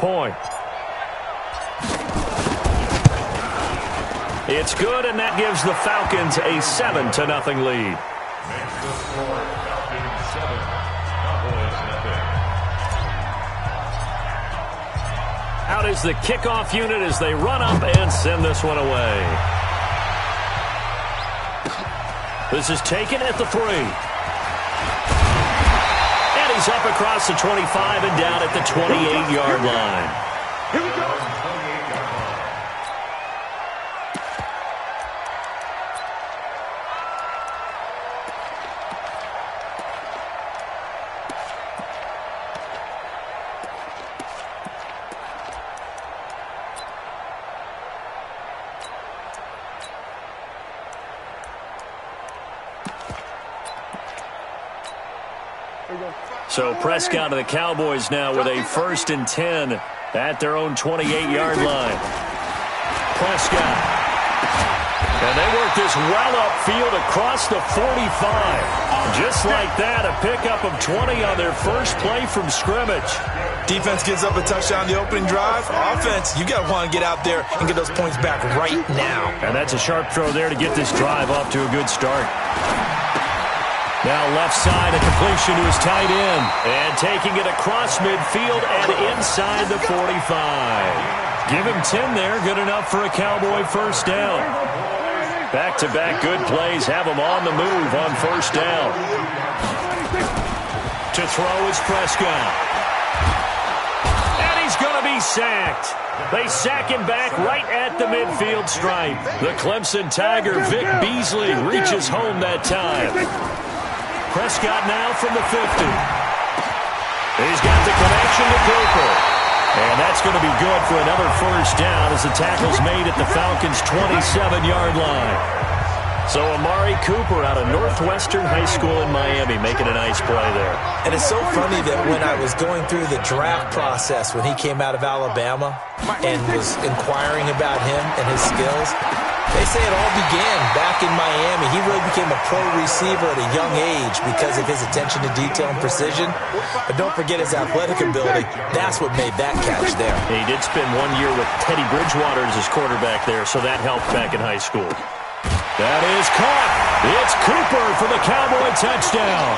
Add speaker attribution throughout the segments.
Speaker 1: point. It's good, and that gives the Falcons a 7-0 lead. Out is the kickoff unit as they run up and send this one away. This is taken at the 3. And he's up across the 25 and down at the 28-yard line.
Speaker 2: Here we go.
Speaker 1: So Prescott and the Cowboys now with a 1st and 10 at their own 28-yard line. Prescott. And they work this well upfield across the 45. Just like that, a pickup of 20 on their first play from scrimmage.
Speaker 3: Defense gives up a touchdown the opening drive. Offense, you got to want to get out there and get those points back right now.
Speaker 1: And that's a sharp throw there to get this drive off to a good start. Now left side, a completion to his tight end. And taking it across midfield and inside the 45. Give him 10 there, good enough for a Cowboy first down. Back-to-back good plays have him on the move on first down. To throw is Prescott. And he's going to be sacked. They sack him back right at the midfield stripe. The Clemson Tiger, Vic Beasley, reaches home that time. Prescott now from the 50. He's got the connection to Cooper. And that's going to be good for another first down as the tackle's made at the Falcons' 27-yard line. So Amari Cooper out of Northwestern High School in Miami making a nice play there.
Speaker 3: And it's so funny that when I was going through the draft process when he came out of Alabama and was inquiring about him and his skills, they say it all began back in Miami. He really became a pro receiver at a young age because of his attention to detail and precision. But don't forget his athletic ability. That's what made that catch there.
Speaker 1: He did spend 1 year with Teddy Bridgewater as his quarterback there, so that helped back in high school. That is caught. It's Cooper for the Cowboy touchdown.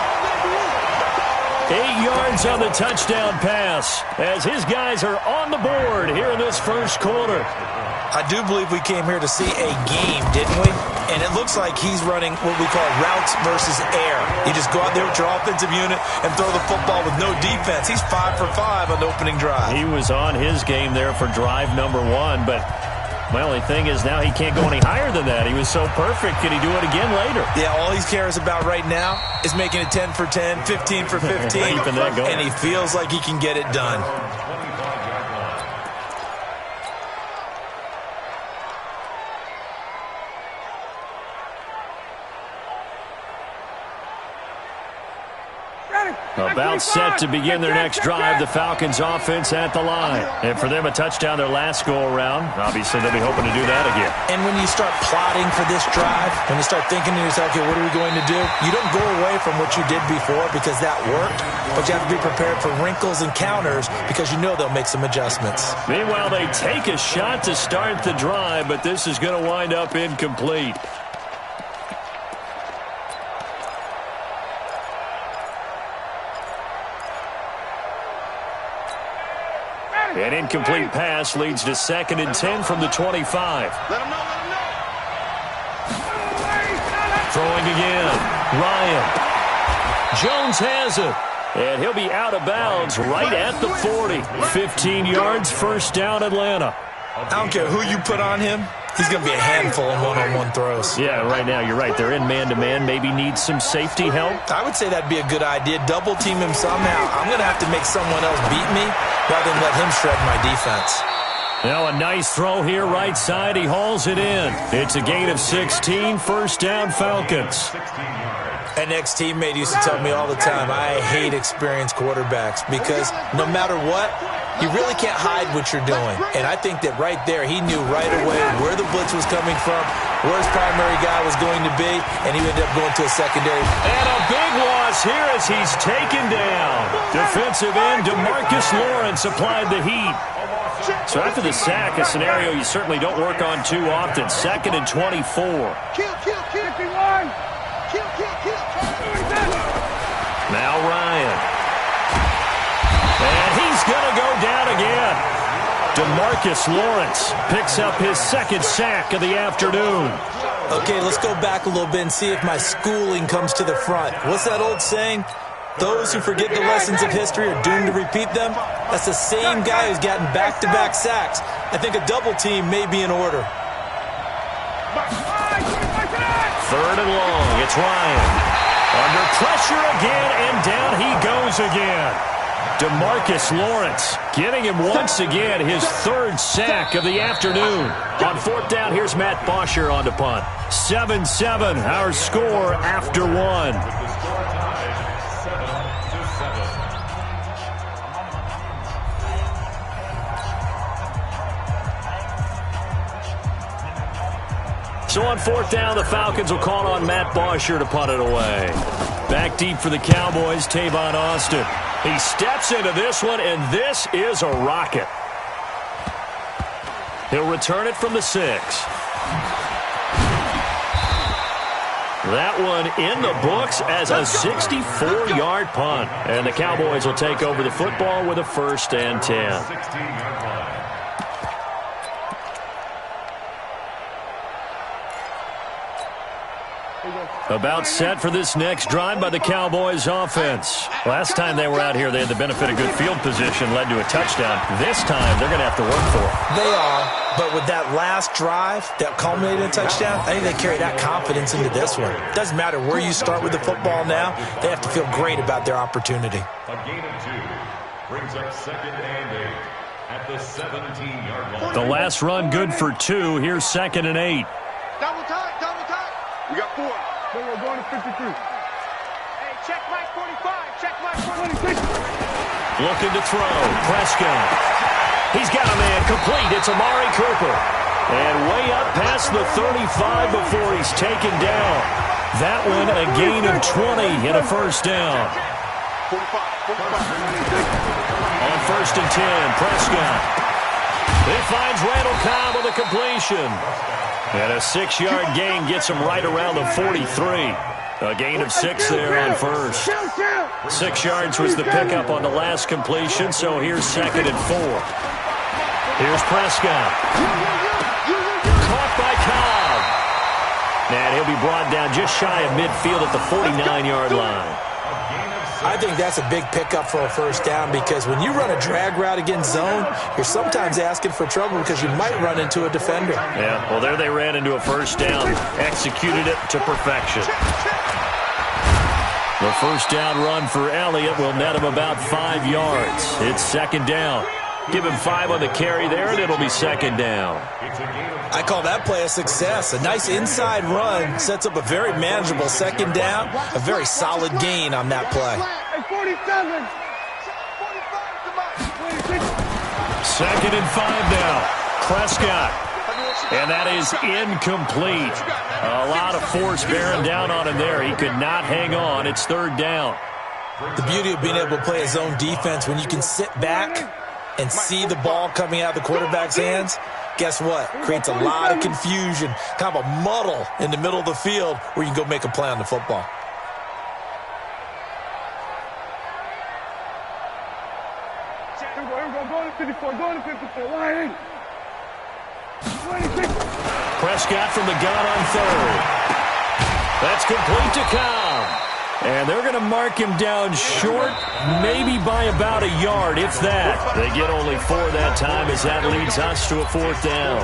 Speaker 1: 8 yards on the touchdown pass as his guys are on the board here in this first quarter.
Speaker 3: I do believe we came here to see a game, didn't we? And it looks like he's running what we call routes versus air. You just go out there with your offensive unit and throw the football with no defense. He's 5 for 5 on the opening drive.
Speaker 1: He was on his game there for drive number 1, but my only thing is now he can't go any higher than that. He was so perfect. Can he do it again later?
Speaker 3: Yeah, all he cares about right now is making it 10 for 10, 15 for 15.
Speaker 1: Keeping that going.
Speaker 3: And he feels like he can get it done.
Speaker 1: About set to begin their next drive, the Falcons offense at the line. And for them, a touchdown their last go-around. Obviously, they'll be hoping to do that again.
Speaker 3: And when you start plotting for this drive, when you start thinking to yourself, okay, what are we going to do? You don't go away from what you did before because that worked, but you have to be prepared for wrinkles and counters because you know they'll make some adjustments.
Speaker 1: Meanwhile, they take a shot to start the drive, but this is going to wind up incomplete. An incomplete pass leads to 2nd and 10 from the 25. Throwing again. Ryan. Jones has it. And he'll be out of bounds right at the 40. 15 yards, first down, Atlanta.
Speaker 3: I don't care who you put on him. He's going to be a handful in one-on-one throws.
Speaker 1: Yeah, right now you're right. They're in man-to-man. Maybe need some safety help.
Speaker 3: I would say that'd be a good idea. Double team him somehow. I'm going to have to make someone else beat me rather than let him shred my defense.
Speaker 1: Now a nice throw here right side. He hauls it in. It's a gain of 16. First down, Falcons.
Speaker 3: An ex-teammate used to tell me all the time, I hate experienced quarterbacks because no matter what, you really can't hide what you're doing. And I think that right there, he knew right away where the blitz was coming from, where his primary guy was going to be, and he ended up going to a secondary.
Speaker 1: And a big one loss here as he's taken down. Defensive end DeMarcus Lawrence applied the heat. So after the sack, a scenario you certainly don't work on too often. 2nd and 24. Now Ryan. And he's going to go down again. DeMarcus Lawrence picks up his 2nd sack of the afternoon.
Speaker 3: Okay, let's go back a little bit and see if my schooling comes to the front. What's that old saying? Those who forget the lessons of history are doomed to repeat them. That's the same guy who's gotten back-to-back sacks. I think a double team may be in order.
Speaker 1: 3rd and long. It's Ryan. Under pressure again, and down he goes again. DeMarcus Lawrence getting him once again his 3rd sack of the afternoon. On 4th down, here's Matt Bosher on to punt. 7-7, our score after 1. So on 4th down, the Falcons will call on Matt Bosher to punt it away. Back deep for the Cowboys, Tavon Austin. He steps into this one, and this is a rocket. He'll return it from the 6. That one in the books as a 64-yard punt. And the Cowboys will take over the football with a 1st and 10. About set for this next drive by the Cowboys offense. Last time they were out here, they had the benefit of good field position, led to a touchdown. This time, they're going to have to work for it.
Speaker 3: They are, but with that last drive that culminated in a touchdown, I think they carry that confidence into this one. Doesn't matter where you start with the football now, they have to feel great about their opportunity.
Speaker 2: A gain of 2 brings up 2nd and 8 at the 17-yard line.
Speaker 1: The last run good for 2. Here's 2nd and 8.
Speaker 4: Double time, double time. We got 4. So we're going to 53. Hey, check Mike 45. Check Mike 46.
Speaker 1: Looking to throw. Prescott. He's got a man complete. It's Amari Cooper. And way up past the 35 before he's taken down. That one a gain of 20 and a 1st down.
Speaker 4: 45.
Speaker 1: On 1st and 10, Prescott. He finds Randall Cobb with a completion. And a 6-yard gain gets him right around the 43. A gain of 6 there on 1st. 6 yards was the pickup on the last completion, so here's 2nd and 4. Here's Prescott. Caught by Cobb. And he'll be brought down just shy of midfield at the 49-yard line.
Speaker 3: I think that's a big pickup for a 1st down because when you run a drag route against zone, you're sometimes asking for trouble because you might run into a defender.
Speaker 1: Yeah, well, there they ran into a 1st down, executed it to perfection. The 1st down run for Elliott will net him about 5 yards. It's 2nd down. Give him 5 on the carry there, and it'll be 2nd down.
Speaker 3: I call that play a success. A nice inside run sets up a very manageable 2nd down. A very solid gain on that play.
Speaker 1: 2nd and 5 now. Prescott. And that is incomplete. A lot of force bearing down on him there. He could not hang on. It's 3rd down.
Speaker 3: The beauty of being able to play a zone defense when you can sit back and see the ball coming out of the quarterback's hands, guess what? Creates a lot of confusion, kind of a muddle in the middle of the field where you can go make a play on the football.
Speaker 1: Prescott from the gun on 3rd. That's complete to Cobb. And they're going to mark him down short, maybe by about a yard, if that. They get only 4 that time as that leads us to a 4th down.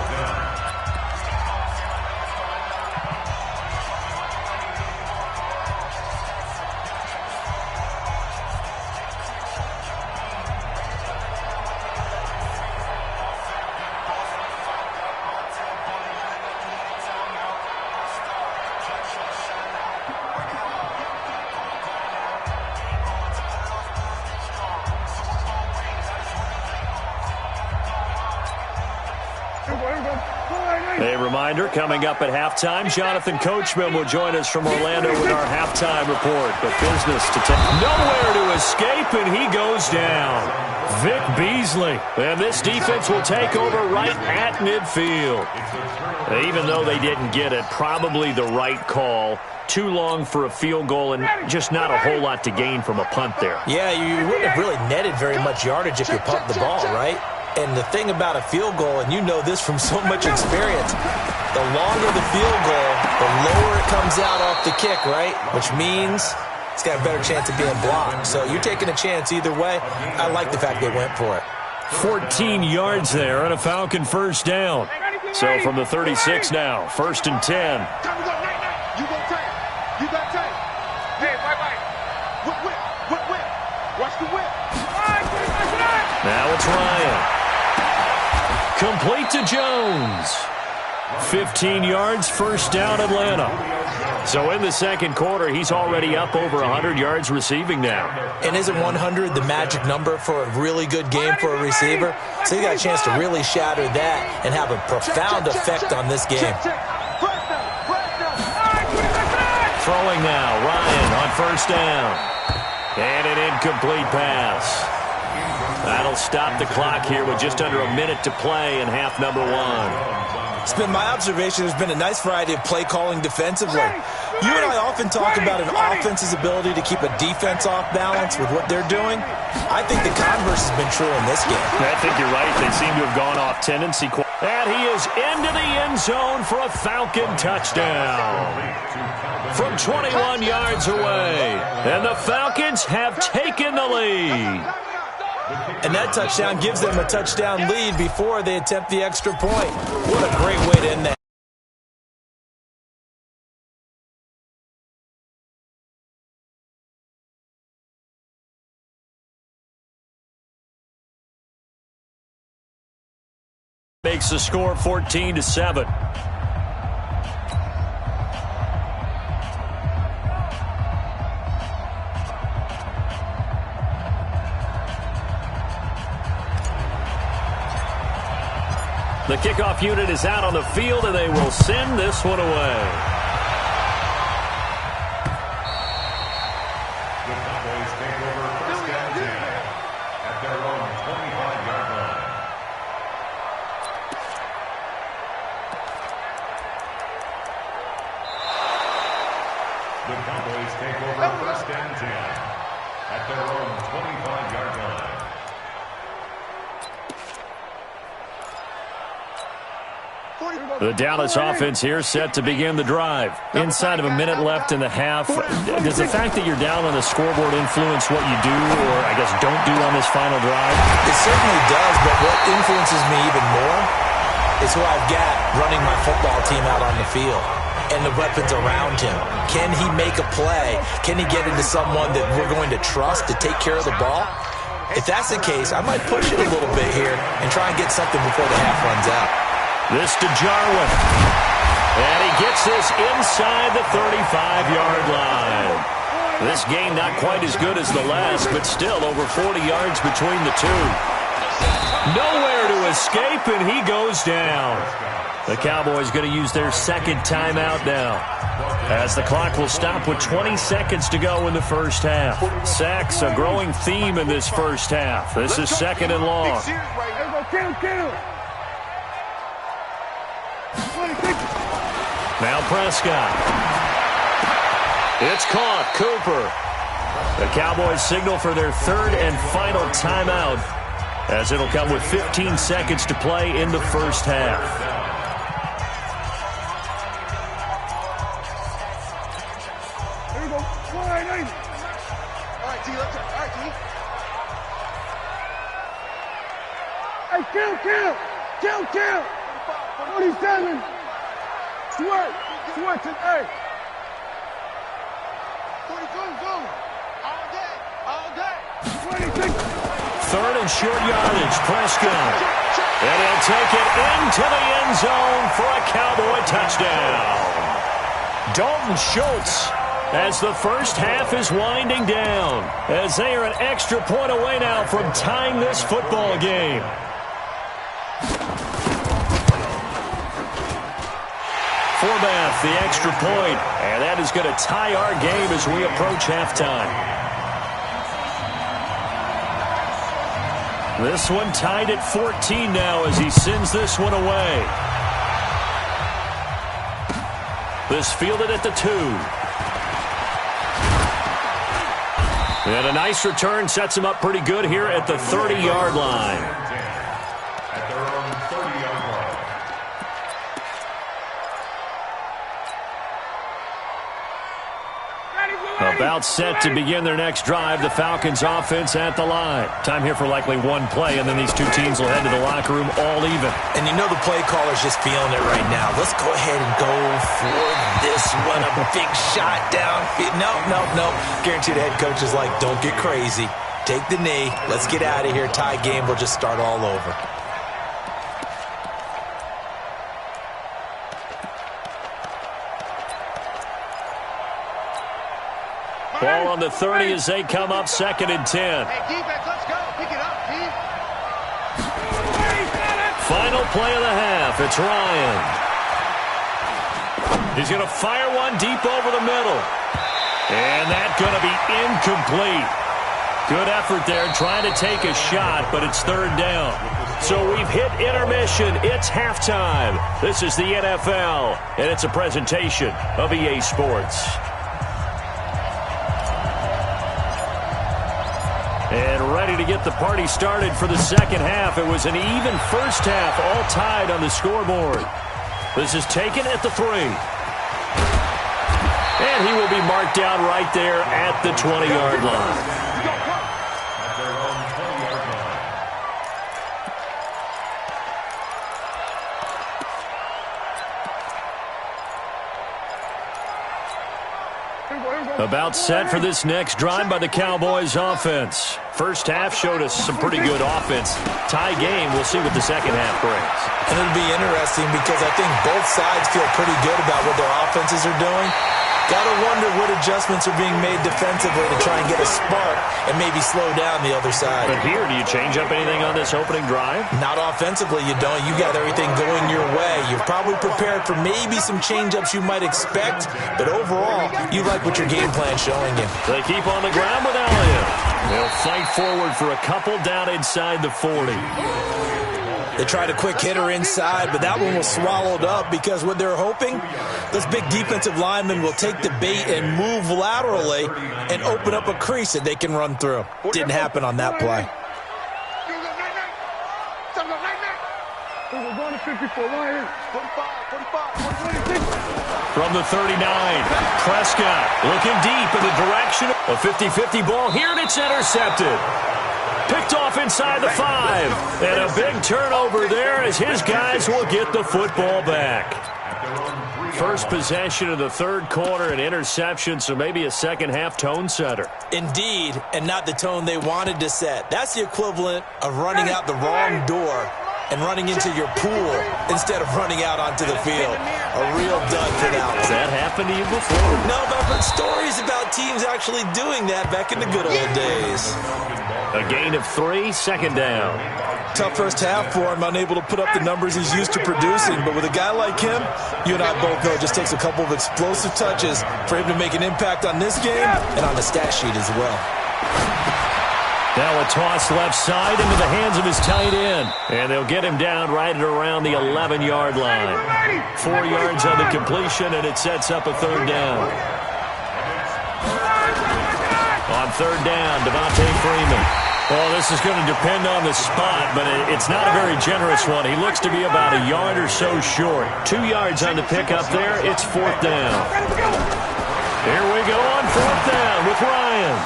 Speaker 1: A reminder, coming up at halftime, Jonathan Coachman will join us from Orlando with our halftime report. But business to take. Nowhere to escape, and he goes down. Vic Beasley. And this defense will take over right at midfield. Even though they didn't get it, probably the right call. Too long for a field goal and just not a whole lot to gain from a punt there.
Speaker 3: Yeah, you wouldn't have really netted very much yardage if you pumped the ball, right? And the thing about a field goal, and you know this from so much experience, the longer the field goal, the lower it comes out off the kick, right? Which means it's got a better chance of being blocked. So you're taking a chance either way. I like the fact they went for it.
Speaker 1: 14 yards there and a Falcon first down. So from the 36 now, 1st and 10.
Speaker 4: You go tight. You got tight. Hey, bye-bye. Whip. Watch the whip.
Speaker 1: Now it's Ryan. Complete to Jones. 15 yards, first down, Atlanta. So in the second quarter, he's already up over 100 yards receiving now.
Speaker 3: And isn't 100 the magic number for a really good game for a receiver? So you got a chance to really shatter that and have a profound effect on this game.
Speaker 1: Throwing now, Ryan on first down. And an incomplete pass. That'll stop the clock here with just under a minute to play in half number one.
Speaker 3: It's been my observation there's been a nice variety of play calling defensively. You and I often talk about an offense's ability to keep a defense off balance with what they're doing. I think the converse has been true in this game.
Speaker 1: I think you're right. They seem to have gone off tendency. And he is into the end zone for a Falcon touchdown. From 21 yards away. And the Falcons have taken the lead.
Speaker 3: And that touchdown gives them a touchdown lead before they attempt the extra point. What a great way to end that.
Speaker 1: Makes the score 14-7. The kickoff unit is out on the field, and they will send this one away.
Speaker 2: The Cowboys take over first and 10 at their own 25-yard line. The Cowboys take over first and 10 at their own 25-yard line.
Speaker 1: The Dallas offense here set to begin the drive. Inside of a minute left in the half. Does the fact that you're down on the scoreboard influence what you do or, I guess, don't do on this final drive?
Speaker 3: It certainly does, but what influences me even more is who I've got running my football team out on the field and the weapons around him. Can he make a play? Can he get into someone that we're going to trust to take care of the ball? If that's the case, I might push it a little bit here and try and get something before the half runs out.
Speaker 1: This to Jarwin. And he gets this inside the 35-yard line. This game not quite as good as the last, but still over 40 yards between the two. Nowhere to escape, and he goes down. The Cowboys going to use their second timeout now, as the clock will stop with 20 seconds to go in the first half. Sacks, a growing theme in this first half. This is second and long. Now Prescott. It's caught. Cooper. The Cowboys signal for their third and final timeout, as it'll come with 15 seconds to play in the first half.
Speaker 4: There you go. All right, T. Let's go. All right, T. Hey, kill. 47. Switch it, hey. 42, go. All day. 26.
Speaker 1: Third and short yardage, Prescott. And he'll take it into the end zone for a Cowboy touchdown. Dalton Schultz, as the first half is winding down, as they are an extra point away now from tying this football game. bloodbath, the extra point, and that is going to tie our game as we approach halftime. This one tied at 14 now as he sends this one away. This fielded at the 2. And a nice return sets him up pretty good here at the 30-yard line.
Speaker 2: At their own 30-yard line.
Speaker 1: About set to begin their next drive, the Falcons offense at the line. Time here for likely one play, and then these two teams will head to the locker room all even.
Speaker 3: And you know the play caller's just feeling it right now. Let's go ahead and go for this one. A big shot downfield. No. Guaranteed the head coach is like, don't get crazy. Take the knee. Let's get out of here. Tie game. We'll just start all over.
Speaker 1: Ball on the 30 as they come up 2nd and 10.
Speaker 4: Hey, defense, let's go. Pick it up, team.
Speaker 1: Final play of the half. It's Ryan. He's going to fire one deep over the middle. And that's going to be incomplete. Good effort there trying to take a shot, but it's 3rd down. So we've hit intermission. It's halftime. This is the NFL, and it's a presentation of EA Sports. And ready to get the party started for the second half. It was an even first half, all tied on the scoreboard. This is taken at the 3. And he will be marked down right there at the 20-yard line.
Speaker 2: At their own 20-yard line.
Speaker 1: About set for this next drive by the Cowboys offense. First half showed us some pretty good offense. Tie game, we'll see what the second half brings.
Speaker 3: And it'll be interesting because I think both sides feel pretty good about what their offenses are doing. Got to wonder what adjustments are being made defensively to try and get a spark and maybe slow down the other side.
Speaker 1: But here, do you change up anything on this opening drive?
Speaker 3: Not offensively, you don't. You got everything going your way. You're probably prepared for maybe some change-ups you might expect, but overall, you like what your game plan's showing you.
Speaker 1: They keep on the ground with Elliott. They'll fight forward for a couple down inside the 40.
Speaker 3: They tried a quick hitter inside, but that one was swallowed up because what they're hoping, this big defensive lineman will take the bait and move laterally and open up a crease that they can run through. Didn't happen on that play.
Speaker 1: From the 39, Prescott looking deep in the direction of a 50-50 ball here, and it's intercepted. Picked off inside the 5. And a big turnover there as his guys will get the football back. First possession of the 3rd quarter, an interception, so maybe a second half tone setter.
Speaker 3: Indeed, and not the tone they wanted to set. That's the equivalent of running out the wrong door and running into your pool instead of running out onto the field. A real dud for that one.
Speaker 1: Has that happened to you before?
Speaker 3: No, but I've heard stories about teams actually doing that back in the good old days.
Speaker 1: A gain of 3, 2nd down.
Speaker 3: Tough first half for him, unable to put up the numbers he's used to producing. But with a guy like him, you and I both know it just takes a couple of explosive touches for him to make an impact on this game and on the stat sheet as well.
Speaker 1: Now a toss left side into the hands of his tight end. And they'll get him down right at around the 11-yard line. 4 yards on the completion, and it sets up a 3rd down. On 3rd down, Devontae Freeman. Well, this is going to depend on the spot, but it's not a very generous one. He looks to be about a yard or so short. 2 yards on the pickup there. It's 4th down. Here we go on 4th down with Ryan.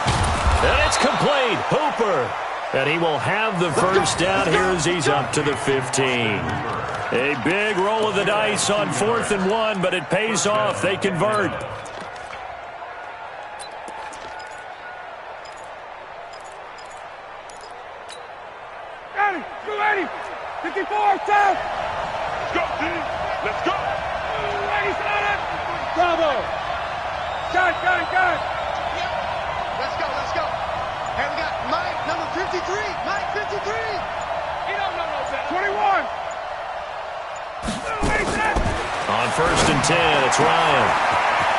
Speaker 1: And it's complete. Hooper. And he will have the first down here as he's up to the 15. A big roll of the dice on 4th and 1, but it pays off. They convert.
Speaker 4: Got him. 280. 54. South. Let's go, team. Let's go. 280. Bravo. Got. Let's go. And we got Mike, number 53. Mike, 53. He don't know no better. 21.
Speaker 1: On first and 10, it's Ryan.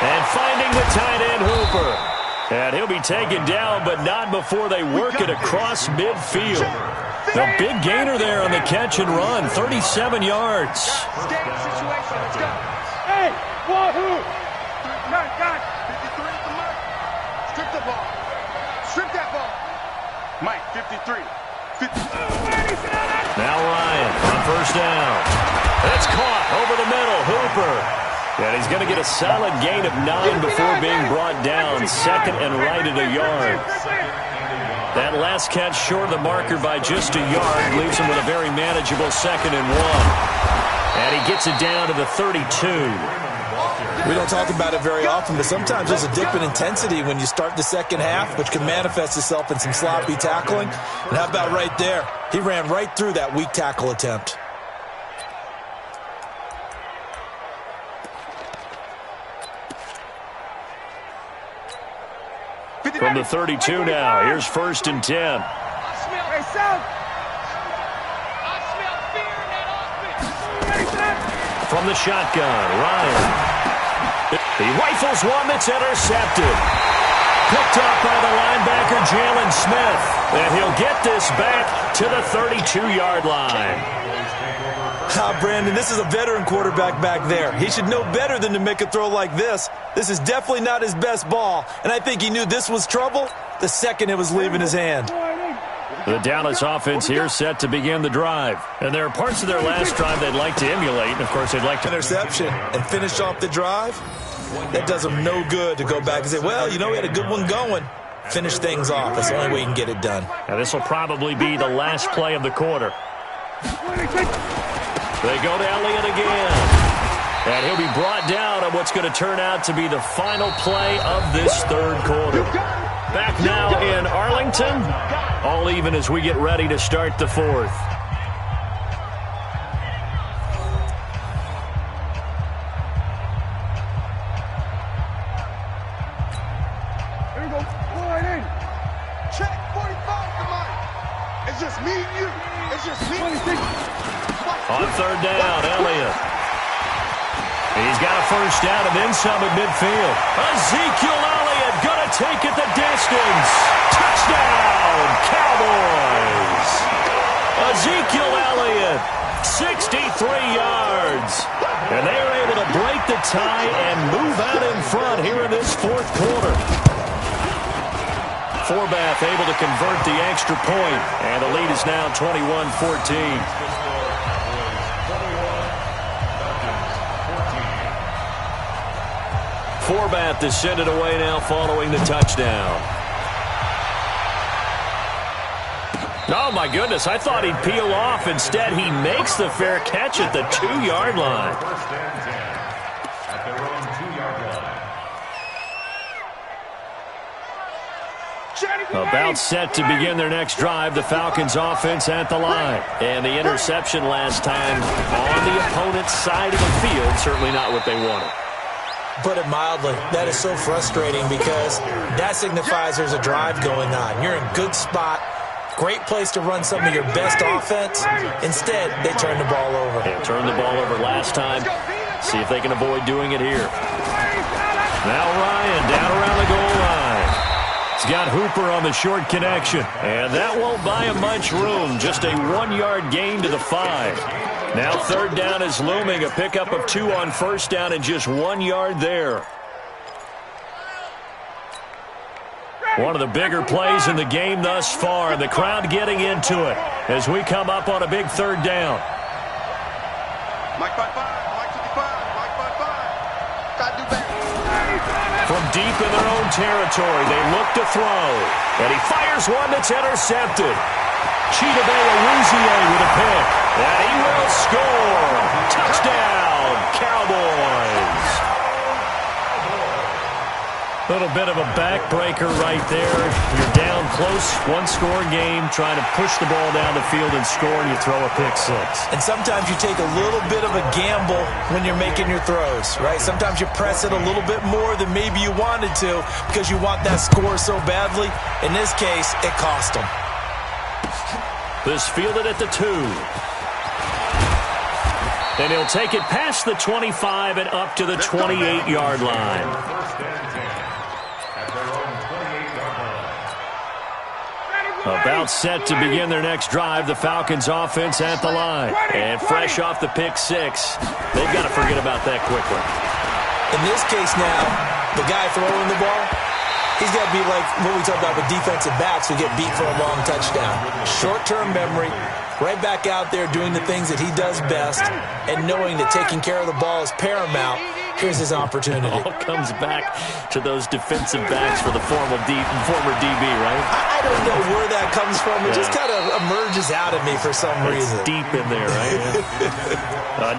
Speaker 1: And finding the tight end, Hooper. And he'll be taken down, but not before they work it across midfield. The big gainer there on the catch and run, 37 yards.
Speaker 4: Hey, wahoo! Got 53 at the mark. Strip the ball. Strip that ball. Mike, 53.
Speaker 1: Now Ryan on first down. It's caught over the middle. Hooper. And he's going to get a solid gain of 9 before being brought down. Second and right at a yard. That last catch short of the marker by just a yard leaves him with a very manageable 2nd and 1. And he gets it down to the 32.
Speaker 3: We don't talk about it very often, but sometimes there's a dip in intensity when you start the second half, which can manifest itself in some sloppy tackling. And how about right there? He ran right through that weak tackle attempt.
Speaker 1: From the 32 now, here's first and 10.
Speaker 4: Hey, Sam. I smell fear in that offense.
Speaker 1: From the shotgun, Ryan. He rifles one that's intercepted. Picked up by the linebacker, Jalen Smith. And he'll get this back to the 32-yard line.
Speaker 3: Brandon, this is a veteran quarterback back there. He should know better than to make a throw like this. This is definitely not his best ball, and I think he knew this was trouble the second it was leaving his hand.
Speaker 1: The Dallas offense here set to begin the drive. And there are parts of their last drive they'd like to emulate, and of course they'd like to...
Speaker 3: Interception and finish off the drive? That does them no good to go back and say, well, you know, we had a good one going. Finish things off. That's the only way you can get it done.
Speaker 1: Now this will probably be the last play of the quarter. They go to Elliott again. And he'll be brought down on what's going to turn out to be the final play of this third quarter. Back now in Arlington. All even as we get ready to start the fourth.
Speaker 4: Here we go. Line in. Check 45 to Mike. It's just me and you. It's just me.
Speaker 1: On third down, Elliott. He's got a first down and then some at midfield. Ezekiel Elliott going to take it the distance. Touchdown, Cowboys. Ezekiel Elliott, 63 yards. And they are able to break the tie and move out in front here in this fourth quarter. Forbath able to convert the extra point, and the lead is now 21-14. Forbath to send it away now following the touchdown. Oh, my goodness. I thought he'd peel off. Instead, he makes the fair catch at the 2-yard line.
Speaker 2: First and 10 at their own 2-yard line.
Speaker 1: About set to begin their next drive. The Falcons offense at the line. And the interception last time on the opponent's side of the field. Certainly not what they wanted.
Speaker 3: Put it mildly, that is so frustrating because that signifies there's a drive going on. You're in good spot, great place to run some of your best offense. Instead, they turn the ball over.
Speaker 1: Yeah, turned the ball over last time. See if they can avoid doing it here. Now Ryan down around the goal line. He's got Hooper on the short connection. And that won't buy him much room. Just a 1-yard gain to the 5. Now third down is looming. A pickup of 2 on first down and just 1 yard there. One of the bigger plays in the game thus far. The crowd getting into it as we come up on a big third down.
Speaker 4: Mike 55, Mike 55, Mike 55. Gotta do better.
Speaker 1: From deep in their own territory, they look to throw. And he fires one that's intercepted. Chidobe-Awuzie with a pick. And he will score. Touchdown, Cowboys. A little bit of a backbreaker right there. You're down close, one-score game, trying to push the ball down the field and score, and you throw a pick six.
Speaker 3: And sometimes you take a little bit of a gamble when you're making your throws, right? Sometimes you press it a little bit more than maybe you wanted to because you want that score so badly. In this case, it cost them.
Speaker 1: This fielded at the 2. And he'll take it past the 25 and up to the 28-yard line.
Speaker 2: First and 10 at their own 28-yard line.
Speaker 1: About set to begin their next drive, the Falcons offense at the line. And fresh off the pick six, they've got to forget about that quickly.
Speaker 3: In this case now, the guy throwing the ball, he's got to be like what we talked about with defensive backs who get beat for a long touchdown. Short-term memory, right back out there doing the things that he does best, and knowing that taking care of the ball is paramount. Here's his opportunity.
Speaker 1: All comes back to those defensive backs for the former DB, right?
Speaker 3: I don't know where that comes from. It just kind of emerges out of me for some reason.
Speaker 1: It's deep in there, right?